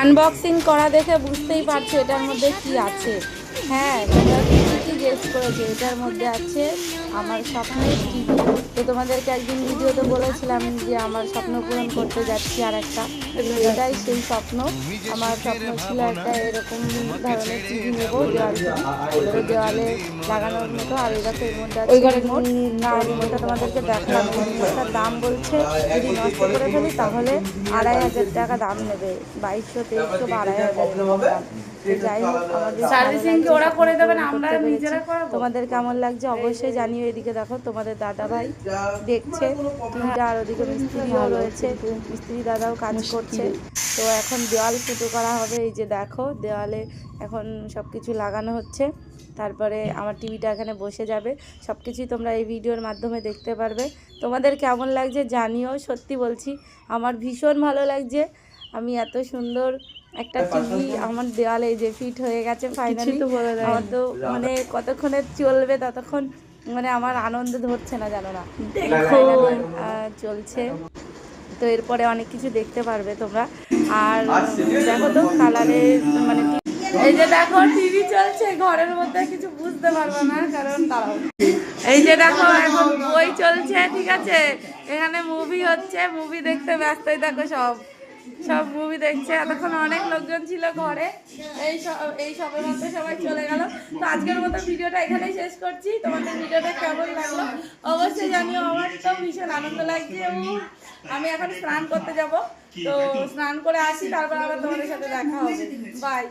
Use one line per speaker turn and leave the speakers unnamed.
Unboxing করা দেখে বুঝতেই পারছো এটার মধ্যে কি আছে। হ্যাঁ, তোমরা ঠিকই গেস করেছো, এটার মধ্যে আছে আমার স্বপ্নের টিভি। তো তোমাদেরকে একদিন ভিডিওতে বলেছিলাম যে আমার স্বপ্ন পূরণ করতে যাচ্ছি, আর একটা এটাই সেই স্বপ্ন। আমার স্বপ্ন ছিল একটা এরকম ধরনের টিভি নেবো, দেওয়াল টিভি, তো দেওয়ালে লাগানোর মতো। আর এই দেখো এর মধ্যে আছে রিমোট। না, রিমোটটা তোমাদেরকে দেখালাম। এই রিমোটটার দাম বলছে যদি নষ্ট করে ফেলি তাহলে 2,500 টাকা দাম নেবে, 2200, 2300 বা 2,500 এরকম দাম। যাই হোক, আমাদের সার্ভিসিং কি ওরা করে দেবে না, আমরা নিজেরা করব। তোমাদের কেমন লাগছে অবশ্যই জানিও। এদিকে দেখো তোমাদের দাদা ভাই দেখছে টিভিটা, আর ওদিকে মিস্ত্রিও রয়েছে, মিস্ত্রি দাদাও কাজ করছে। তো এখন দেওয়াল ফুটো করা হবে। এই যে দেখো দেওয়ালে এখন সব কিছু লাগানো হচ্ছে, তারপরে আমার টিভিটা এখানে বসে যাবে। সব কিছুই তোমরা এই ভিডিওর মাধ্যমে দেখতে পারবে। তোমাদের কেমন লাগছে জানিও। সত্যি বলছি আমার ভীষণ ভালো লাগছে। আমি এত সুন্দর একটা টিভি আমার দেওয়ালে যে ফিট হয়ে গেছে ফাইনালি। আমার তো মানে কতক্ষণে চলবে ততক্ষণ মানে আমার আনন্দ ধরছে না, জানো না। ফাইনালি চলছে, তো এরপরে অনেক কিছু দেখতে পারবে তোমরা। আর দেখো তো কালারের মানে এই যে দেখো টিভি চলছে ঘরের মধ্যে, কিছু বুঝতে পারবো না কারণ দাঁড়াও। এই যে দেখো এখন বই চলছে, ঠিক আছে, এখানে মুভি হচ্ছে, মুভি দেখতে ব্যস্তই দেখো, সব সব মুভি দেখছে। এতক্ষণ অনেক লোকজন ছিল ঘরে, এই সবের মধ্যে সবাই চলে গেল। তো আজকের মতো ভিডিওটা এখানেই শেষ করছি। তোমাদের ভিডিওটা কেমন লাগলো অবশ্যই জানিও। আমার তো ভীষণ আনন্দ লাগছে এবং আমি এখন স্নান করতে যাব। তো স্নান করে আসি, তারপর আবার তোমাদের সাথে দেখা হবে। বাই।